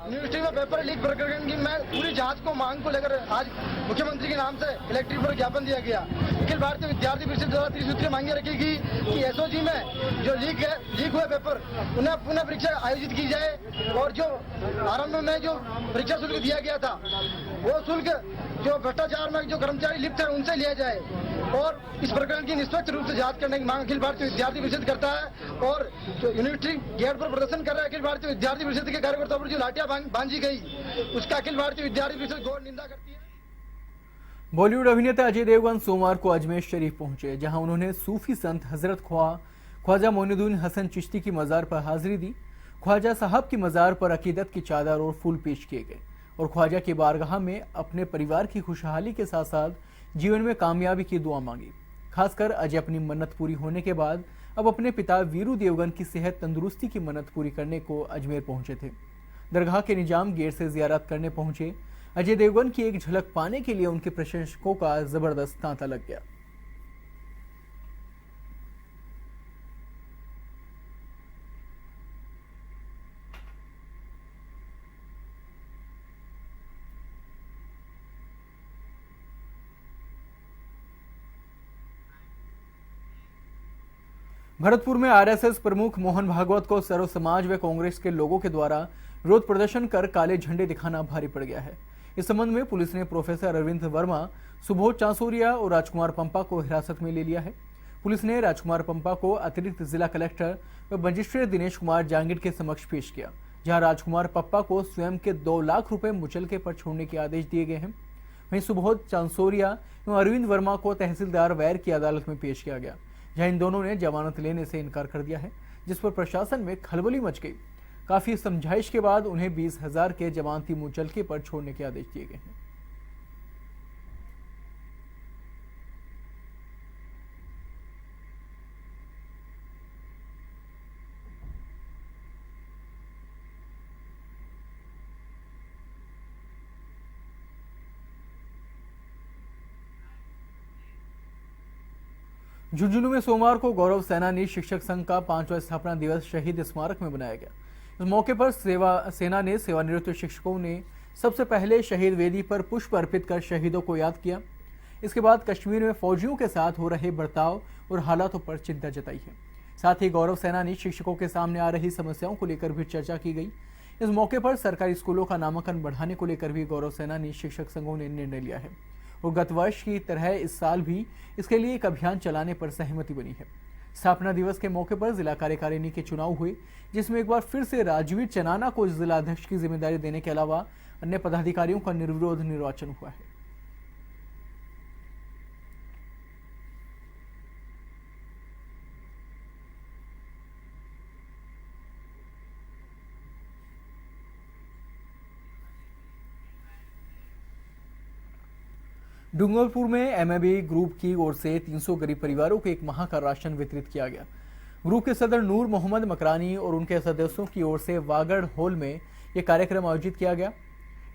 यूनिवर्सिटी में पेपर लीक प्रकरण की मैं पूरी जांच को मांग को लेकर आज मुख्यमंत्री के नाम से कलेक्ट्रेट पर ज्ञापन दिया गया। अखिल भारतीय विद्यार्थी परिषद द्वारा त्रिसूत्रीय मांगे रखी गई कि एसओजी में जो लीक हुए पेपर उन्हें पुनः परीक्षा आयोजित की जाए और जो आरंभ में जो परीक्षा शुल्क दिया गया था वो शुल्क जो भ्रष्टाचार में जो कर्मचारी लिप्त है उनसे लिया जाए और इस प्रकरण की निष्पक्ष रूप से जांच करने की मांग अखिल भारतीय विद्यार्थी परिषद करता है। और जो यूनिवर्सिटी गेट पर प्रदर्शन कर रहे अखिल भारतीय विद्यार्थी परिषद के कार्यकर्ताओं पर जो लाठियां बांधी गई उसका अखिल भारतीय विद्यार्थी परिषद घोर निंदा करती है। बॉलीवुड अभिनेता अजय देवगन सोमवार को अजमेर शरीफ पहुंचे, जहां उन्होंने सूफी संत हजरत ख्वाजा मोइनुद्दीन हसन चिश्ती की मजार पर हाजिरी दी। ख्वाजा साहब की मजार पर अकीदत की चादर और फूल पेश किए गए और ख्वाजा की बारगाह में अपने परिवार की खुशहाली के साथ साथ जीवन में कामयाबी की दुआ मांगी। खासकर अजय अपनी मन्नत पूरी होने के बाद अब अपने पिता वीरू देवगन की सेहत तंदुरुस्ती की मन्नत पूरी करने को अजमेर पहुंचे थे। दरगाह के निजाम गेट से जियारत करने पहुंचे अजय देवगन की एक झलक पाने के लिए उनके प्रशंसकों का जबरदस्त तांता लग गया। भरतपुर में आरएसएस प्रमुख मोहन भागवत को सर्व समाज व कांग्रेस के लोगों के द्वारा विरोध प्रदर्शन कर काले झंडे दिखाना भारी पड़ गया है। इस संबंध में पुलिस ने प्रोफेसर अरविंद वर्मा, सुबोध चांसोरिया और राजकुमार पंपा को हिरासत में ले लिया है। पुलिस ने राजकुमार पंपा को अतिरिक्त जिला कलेक्टर व मजिस्ट्रेट दिनेश कुमार जांगिड के समक्ष पेश किया, जहां राजकुमार पप्पा को स्वयं के 2 लाख रुपए मुचलके पर छोड़ने के आदेश दिए गए हैं। वहीं सुबोध चांसोरिया एवं अरविंद वर्मा को तहसीलदार वैर की अदालत में पेश किया गया, जहां इन दोनों ने जमानत लेने से इनकार कर दिया है, जिस पर प्रशासन में खलबली मच गई। काफी समझाइश के बाद उन्हें 20,000 के जमानती मुचलके पर छोड़ने के आदेश दिए गए हैं। झुंझुनू में सोमवार को गौरव सेनानी शिक्षक संघ का 5वां स्थापना दिवस शहीद स्मारक में मनाया गया। इस मौके पर सेना ने सेवानिवृत्त शिक्षकों ने सबसे पहले शहीद वेदी पर पुष्प अर्पित कर शहीदों को याद किया। इसके बाद कश्मीर में फौजियों के साथ हो रहे बर्ताव और हालातों पर चिंता जताई है। साथ ही गौरव सेनानी शिक्षकों के सामने आ रही समस्याओं को लेकर भी चर्चा की गई। इस मौके पर सरकारी स्कूलों का नामांकन बढ़ाने को लेकर भी गौरव सेनानी शिक्षक संघों ने निर्णय लिया है और गत वर्ष की तरह इस साल भी इसके लिए एक अभियान चलाने पर सहमति बनी है। स्थापना दिवस के मौके पर जिला कार्यकारिणी के चुनाव हुए, जिसमें एक बार फिर से राजवीर चनाना को जिला अध्यक्ष की जिम्मेदारी देने के अलावा अन्य पदाधिकारियों का निर्विरोध निर्वाचन हुआ है। डूंगरपुर में एमएबी ग्रुप की ओर से 300 गरीब परिवारों को एक माह का राशन वितरित किया गया। ग्रुप के सदर नूर मोहम्मद मकरानी और उनके सदस्यों की ओर से वागड़ हॉल में यह कार्यक्रम आयोजित किया गया।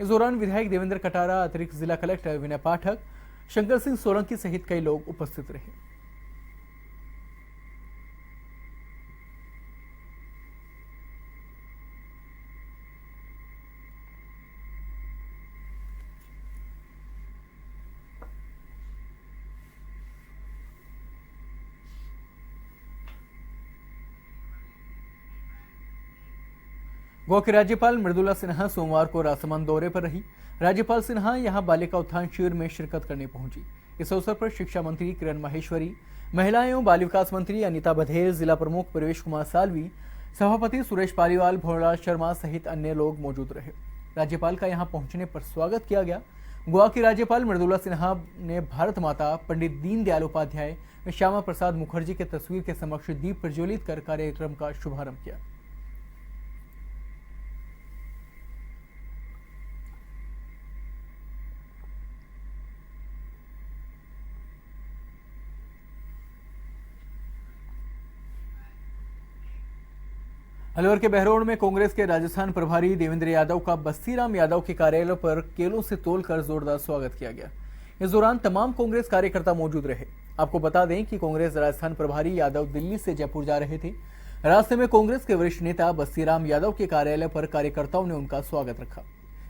इस दौरान विधायक देवेंद्र कटारा, अतिरिक्त जिला कलेक्टर विनय पाठक, शंकर सिंह सोलंकी सहित कई लोग उपस्थित रहे। गोवा की राज्यपाल मृदुला सिन्हा सोमवार को राजसमंद दौरे पर रही। राज्यपाल सिन्हा यहां बालिका उत्थान शिविर में शिरकत करने पहुंची। इस अवसर पर शिक्षा मंत्री किरण माहेश्वरी, महिला एवं बाल विकास मंत्री अनिता बघेल, जिला प्रमुख प्रवेश कुमार सालवी, सभापति सुरेश पालीवाल, भोला शर्मा सहित अन्य लोग मौजूद रहे। राज्यपाल का यहां पहुंचने पर स्वागत किया गया। गोवा की राज्यपाल मृदुला सिन्हा ने भारत माता, पंडित दीनदयाल उपाध्याय, श्यामा प्रसाद मुखर्जी के तस्वीर के समक्ष दीप प्रज्वलित कर कार्यक्रम का शुभारंभ किया। अलवर के बहरोड में कांग्रेस के राजस्थान प्रभारी देवेंद्र यादव का बस्तीराम यादव के कार्यालय पर केलों से तोलकर जोरदार स्वागत किया गया। इस दौरान तमाम कांग्रेस कार्यकर्ता मौजूद रहे। आपको बता दें कि कांग्रेस राजस्थान प्रभारी यादव दिल्ली से जयपुर जा रहे थे। रास्ते में कांग्रेस के वरिष्ठ नेता बस्तीराम यादव के कार्यालय पर कार्यकर्ताओं ने उनका स्वागत रखा।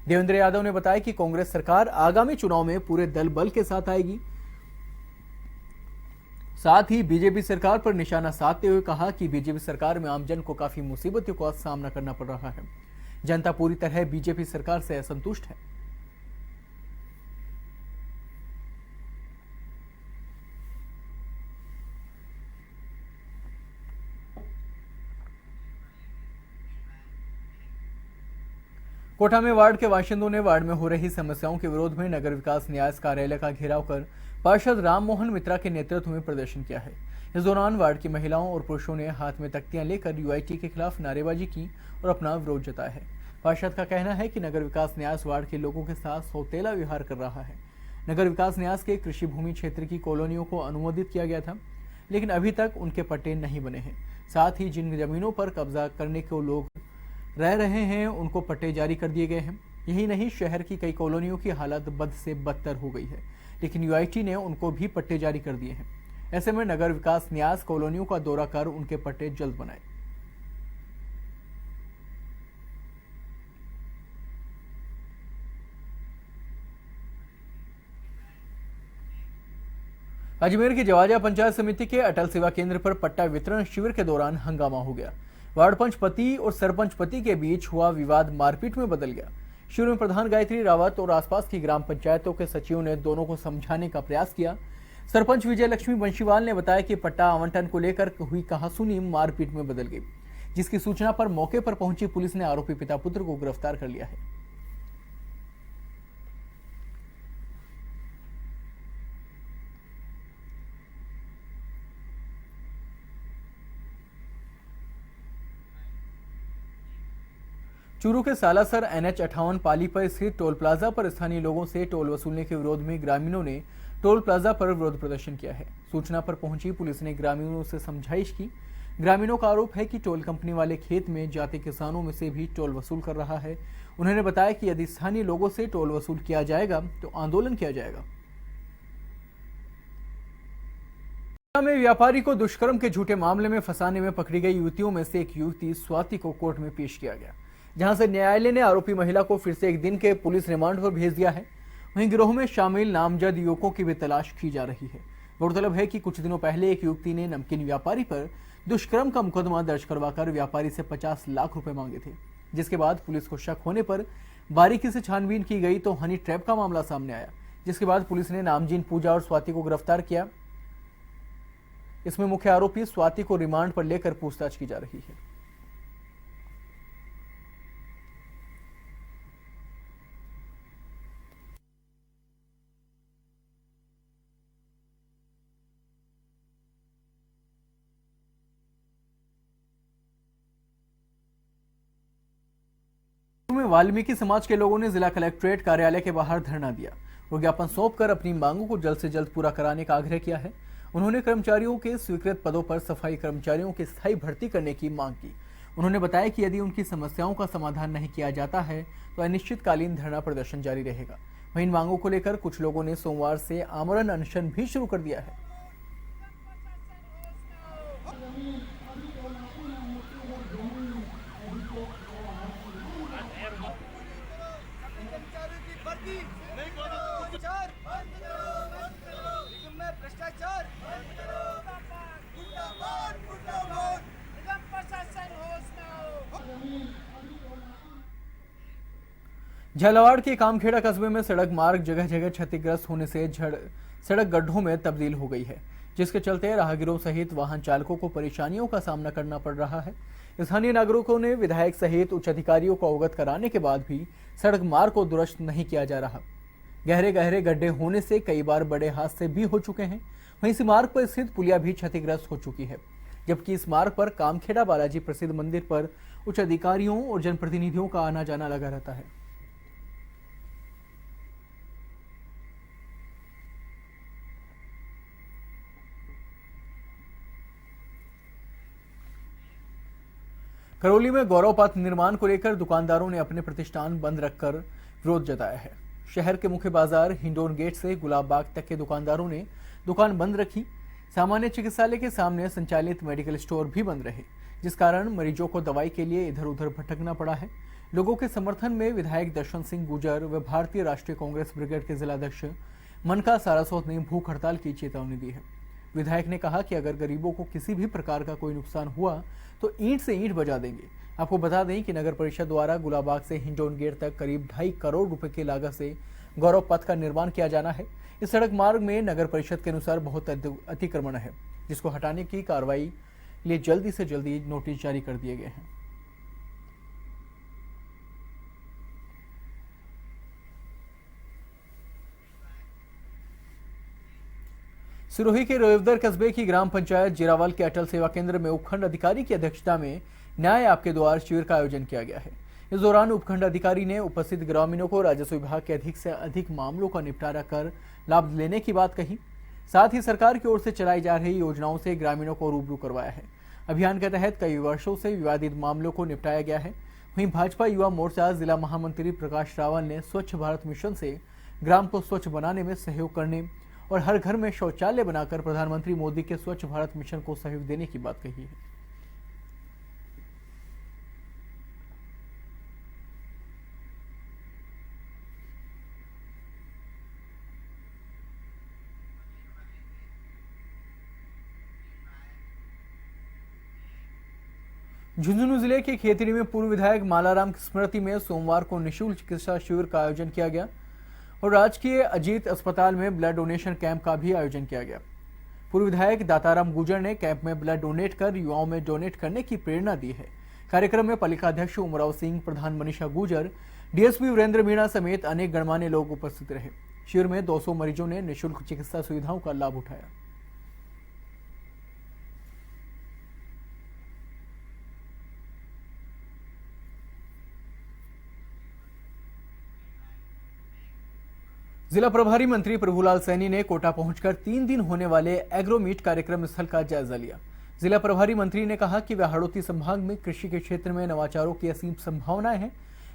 देवेंद्र यादव ने बताया कि कांग्रेस सरकार आगामी चुनाव में पूरे दल बल के साथ आएगी। साथ ही बीजेपी सरकार पर निशाना साधते हुए कहा कि बीजेपी सरकार में आमजन को काफी मुसीबतों का सामना करना पड़ रहा है। जनता पूरी तरह बीजेपी सरकार से असंतुष्ट है। कोटा में वार्ड के बाशिंदों ने वार्ड में हो रही समस्याओं के विरोध में नगर विकास न्यास कार्यालय का घेराव कर पार्षद राम मोहन मित्रा के नेतृत्व में प्रदर्शन किया है। इस दौरान वार्ड की महिलाओं और पुरुषों ने हाथ में तख्तियां लेकर यूआईटी के खिलाफ नारेबाजी की और अपना विरोध जताया है। पार्षद का कहना है कि नगर विकास न्यास वार्ड के लोगों के साथ सौतेला व्यवहार कर रहा है। नगर विकास न्यास के कृषि भूमि क्षेत्र की कॉलोनियों को अनुमोदित किया गया था, लेकिन अभी तक उनके पट्टे नहीं बने हैं। साथ ही जिन जमीनों पर कब्जा करने को लोग रह रहे हैं उनको पट्टे जारी कर दिए गए हैं। यही नहीं, शहर की कई कॉलोनियों की हालत बद से बदतर हो गई है, लेकिन यूआईटी ने उनको भी पट्टे जारी कर दिए हैं। ऐसे में नगर विकास न्यास कॉलोनियों का दौरा कर उनके पट्टे जल्द बनाए। अजमेर की जवाजा पंचायत समिति के अटल सेवा केंद्र पर पट्टा वितरण शिविर के दौरान हंगामा हो गया। वार्ड पंच पति और सरपंच पति के बीच हुआ विवाद मारपीट में बदल गया। शिविर में प्रधान गायत्री रावत और आसपास की ग्राम पंचायतों के सचिवों ने दोनों को समझाने का प्रयास किया। सरपंच विजय लक्ष्मी बंशीवाल ने बताया कि पट्टा आवंटन को लेकर हुई कहासुनी मारपीट में बदल गई, जिसकी सूचना पर मौके पर पहुंची पुलिस ने आरोपी पिता पुत्र को गिरफ्तार कर लिया है। चूरू के सालासर NH 58 पाली पर स्थित टोल प्लाजा पर स्थानीय लोगों से टोल वसूलने के विरोध में ग्रामीणों ने टोल प्लाजा पर विरोध प्रदर्शन किया है। सूचना पर पहुंची पुलिस ने ग्रामीणों से समझाइश की। ग्रामीणों का आरोप है कि टोल कंपनी वाले खेत में जाते किसानों में से भी टोल वसूल कर रहा है। उन्होंने बताया कि यदि स्थानीय लोगों से टोल वसूल किया जाएगा तो आंदोलन किया जाएगा। में व्यापारी को दुष्कर्म के झूठे मामले में फंसाने में पकड़ी गई युवतियों में से एक युवती स्वाति को कोर्ट में पेश किया गया, जहां से न्यायालय ने आरोपी महिला को फिर से एक दिन के पुलिस रिमांड पर भेज दिया है। वहीं गिरोह में शामिल नामजद युवकों की भी तलाश की जा रही है। गौरतलब है कि कुछ दिनों पहले एक युवती ने नमकीन व्यापारी पर दुष्कर्म का मुकदमा दर्ज करवाकर व्यापारी से 50 लाख रुपए मांगे थे। जिसके बाद पुलिस को शक होने पर बारीकी से छानबीन की गई तो हनी ट्रैप का मामला सामने आया, जिसके बाद पुलिस ने नामजीन पूजा और स्वाति को गिरफ्तार किया। इसमें मुख्य आरोपी स्वाति को रिमांड पर लेकर पूछताछ की जा रही है। में वाल्मीकि समाज के लोगों ने जिला कलेक्ट्रेट कार्यालय के बाहर धरना दिया और ज्ञापन सौंपकर अपनी मांगों को जल्द से जल्द पूरा कराने का आग्रह किया है। उन्होंने कर्मचारियों के स्वीकृत पदों पर सफाई कर्मचारियों की स्थायी भर्ती करने की मांग की। उन्होंने बताया कि यदि उनकी समस्याओं का समाधान नहीं किया जाता है तो अनिश्चितकालीन धरना प्रदर्शन जारी रहेगा। वहीं इन मांगों को लेकर कुछ लोगों ने सोमवार से आमरण अनशन भी शुरू कर दिया है। झालावाड़ के कामखेड़ा कस्बे में सड़क मार्ग जगह जगह क्षतिग्रस्त होने से सड़क गड्ढों में तब्दील हो गई है, जिसके चलते राहगीरों सहित वाहन चालकों को परेशानियों का सामना करना पड़ रहा है। स्थानीय नागरिकों ने विधायक सहित उच्च अधिकारियों को अवगत कराने के बाद भी सड़क मार्ग को दुरुस्त नहीं किया जा रहा। गहरे गहरे गड्ढे होने से कई बार बड़े हादसे भी हो चुके हैं। वहीं इस मार्ग पर स्थित पुलिया भी क्षतिग्रस्त हो चुकी है, जबकि इस मार्ग पर कामखेड़ा बालाजी प्रसिद्ध मंदिर पर उच्च अधिकारियों और जनप्रतिनिधियों का आना जाना लगा रहता है। करौली में गौरव पथ निर्माण को लेकर दुकानदारों ने अपने प्रतिष्ठान बंद रखकर विरोध जताया है। शहर के मुख्य बाजार हिंडोन गेट से गुलाब बाग तक के दुकानदारों ने दुकान बंद रखी। सामान्य चिकित्सालय के सामने संचालित मेडिकल स्टोर भी बंद रहे, जिस कारण मरीजों को दवाई के लिए इधर उधर भटकना पड़ा है। लोगों के समर्थन में विधायक दर्शन सिंह गुर्जर व भारतीय राष्ट्रीय कांग्रेस ब्रिगेड के जिलाध्यक्ष मनका सारासोत ने भूख हड़ताल की चेतावनी दी है। विधायक ने कहा कि अगर गरीबों को किसी भी प्रकार का कोई नुकसान हुआ तो ईंट से ईंट बजा देंगे। आपको बता दें कि नगर परिषद द्वारा गुलाबाग से हिंडोन गेट तक करीब 2.5 करोड़ रुपए की लागत से गौरव पथ का निर्माण किया जाना है। इस सड़क मार्ग में नगर परिषद के अनुसार बहुत अतिक्रमण है, जिसको हटाने की कार्रवाई लिए जल्दी से जल्दी नोटिस जारी कर दिए गए हैं। सिरोही के रोएवदर कस्बे की ग्राम पंचायत जिरावल के अटल सेवा केंद्र में उपखंड अधिकारी की अध्यक्षता में न्याय आपके द्वार शिविर का आयोजन किया गया है। इस दौरान उपखंड अधिकारी ने उपस्थित ग्रामीणों को राजस्व विभाग के अधिक से अधिक मामलों का निपटारा कर लाभ लेने की बात कही। साथ ही सरकार की ओर से चलाई जा रही योजनाओं से ग्रामीणों को रूबरू करवाया है। अभियान के तहत कई वर्षों से विवादित मामलों को निपटाया गया है। वहीं भाजपा युवा मोर्चा जिला महामंत्री प्रकाश रावल ने स्वच्छ भारत मिशन से ग्राम को स्वच्छ बनाने में सहयोग करने और हर घर में शौचालय बनाकर प्रधानमंत्री मोदी के स्वच्छ भारत मिशन को सहयोग देने की बात कही है। झुंझुनू जिले के खेतड़ी में पूर्व विधायक मालाराम की स्मृति में सोमवार को निःशुल्क चिकित्सा शिविर का आयोजन किया गया और राजकीय अजीत अस्पताल में ब्लड डोनेशन कैंप का भी आयोजन किया गया। पूर्व विधायक दाताराम गुर्जर ने कैंप में ब्लड डोनेट कर युवाओं में डोनेट करने की प्रेरणा दी है। कार्यक्रम में पालिका अध्यक्ष उमराव सिंह, प्रधान मनीषा गुर्जर, डीएसपी वीरेंद्र मीणा समेत अनेक गणमान्य लोग उपस्थित रहे। शिविर में 200 मरीजों ने निःशुल्क चिकित्सा सुविधाओं का लाभ उठाया। जिला प्रभारी मंत्री प्रभुलाल सैनी ने कोटा पहुंचकर 3 दिन होने वाले एग्रो मीट कार्यक्रम स्थल का जायजा लिया। जिला प्रभारी मंत्री ने कहा कि वह हड़ौती संभाग में कृषि के क्षेत्र में नवाचारों की असीम संभावनाएं हैं।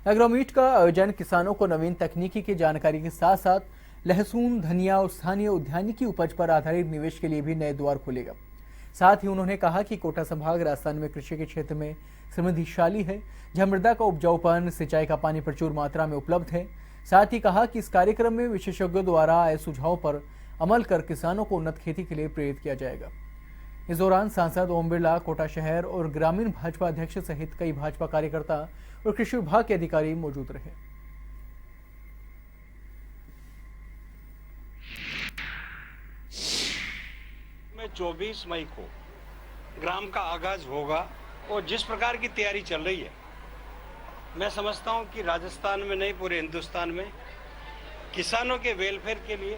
एग्रो मीट का आयोजन किसानों को नवीन तकनीकी की जानकारी के साथ साथ लहसुन, धनिया और स्थानीय उद्यानिकी उपज पर आधारित निवेश के लिए भी नए द्वार खोलेगा। साथ ही उन्होंने कहा कि कोटा संभाग राजस्थान में कृषि के क्षेत्र में समृद्धिशाली है, जहां मृदा का उपजाऊपन, सिंचाई का पानी प्रचुर मात्रा में उपलब्ध है। साथ ही कहा कि इस कार्यक्रम में विशेषज्ञों द्वारा आए सुझावों पर अमल कर किसानों को उन्नत खेती के लिए प्रेरित किया जाएगा। इस दौरान सांसद ओम बिरला, कोटा शहर और ग्रामीण भाजपा अध्यक्ष सहित कई भाजपा कार्यकर्ता और कृषि विभाग के अधिकारी मौजूद रहे। में 24 मई को ग्राम का आगाज होगा और जिस प्रकार की तैयारी चल रही है, मैं समझता हूं कि राजस्थान में नहीं पूरे हिंदुस्तान में किसानों के वेलफेयर के लिए,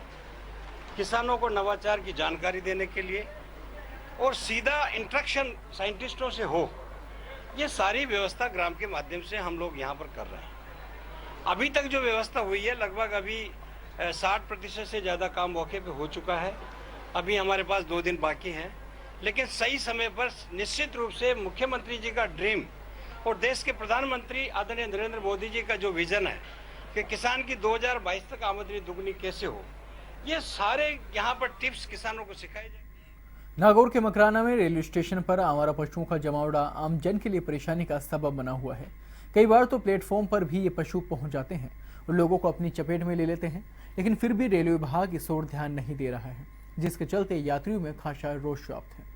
किसानों को नवाचार की जानकारी देने के लिए और सीधा इंटरेक्शन साइंटिस्टों से हो, ये सारी व्यवस्था ग्राम के माध्यम से हम लोग यहाँ पर कर रहे हैं। अभी तक जो व्यवस्था हुई है लगभग अभी 60% से ज़्यादा काम मौके पे हो चुका है। अभी हमारे पास 2 दिन बाकी हैं, लेकिन सही समय पर निश्चित रूप से मुख्यमंत्री जी का ड्रीम और देश के प्रधानमंत्री आदरणीय नरेंद्र मोदी जी का जो विजन है कि किसान की 2022 तक आमदनी दुगनी कैसे हो, ये सारे यहाँ पर टिप्स किसानों को सिखाए जाए। नागौर के मकराना में रेलवे स्टेशन पर आवारा पशुओं का जमावड़ा आम जन के लिए परेशानी का सबब बना हुआ है। कई बार तो प्लेटफॉर्म पर भी ये पशु पहुंच जाते हैं और लोगों को अपनी चपेट में ले लेते हैं, लेकिन फिर भी रेलवे विभाग इस ओर ध्यान नहीं दे रहा है, जिसके चलते यात्रियों में खासा रोष व्याप्त है।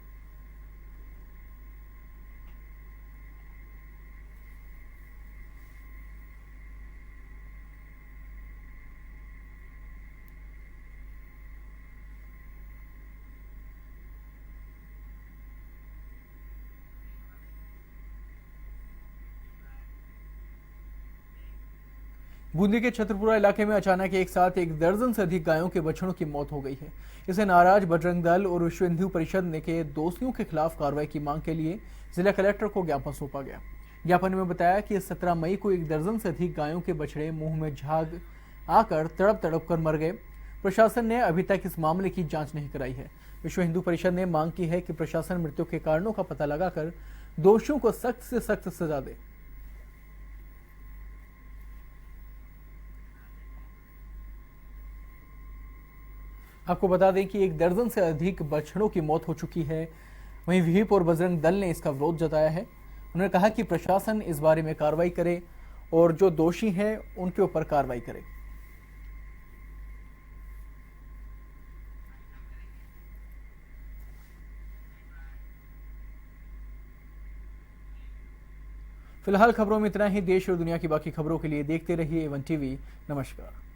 बूंदी के छतरपुरा इलाके में अचानक एक साथ 1 दर्जन से अधिक गायों के बछड़ों की मौत हो गई है। इसे नाराज बजरंग दल और विश्व हिंदू परिषद ने के दोषियों के खिलाफ कार्रवाई की मांग के लिए जिला कलेक्टर को ज्ञापन सौंपा गया। ज्ञापन में बताया कि 17 मई को 1 दर्जन से अधिक गायों के बछड़े मुंह में झाग आकर तड़प कर मर गए। प्रशासन ने अभी तक इस मामले की जांच नहीं कराई है। विश्व हिंदू परिषद ने मांग की है कि प्रशासन मृत्यु के कारणों का पता लगाकर दोषियों को सख्त से सख्त सजा दे। आपको बता दें कि 1 दर्जन से अधिक बछड़ों की मौत हो चुकी है। वहीं विहिप और बजरंग दल ने इसका विरोध जताया है। उन्होंने कहा कि प्रशासन इस बारे में कार्रवाई करे और जो दोषी हैं उनके ऊपर कार्रवाई करे। फिलहाल खबरों में इतना ही। देश और दुनिया की बाकी खबरों के लिए देखते रहिए A1 TV। नमस्कार।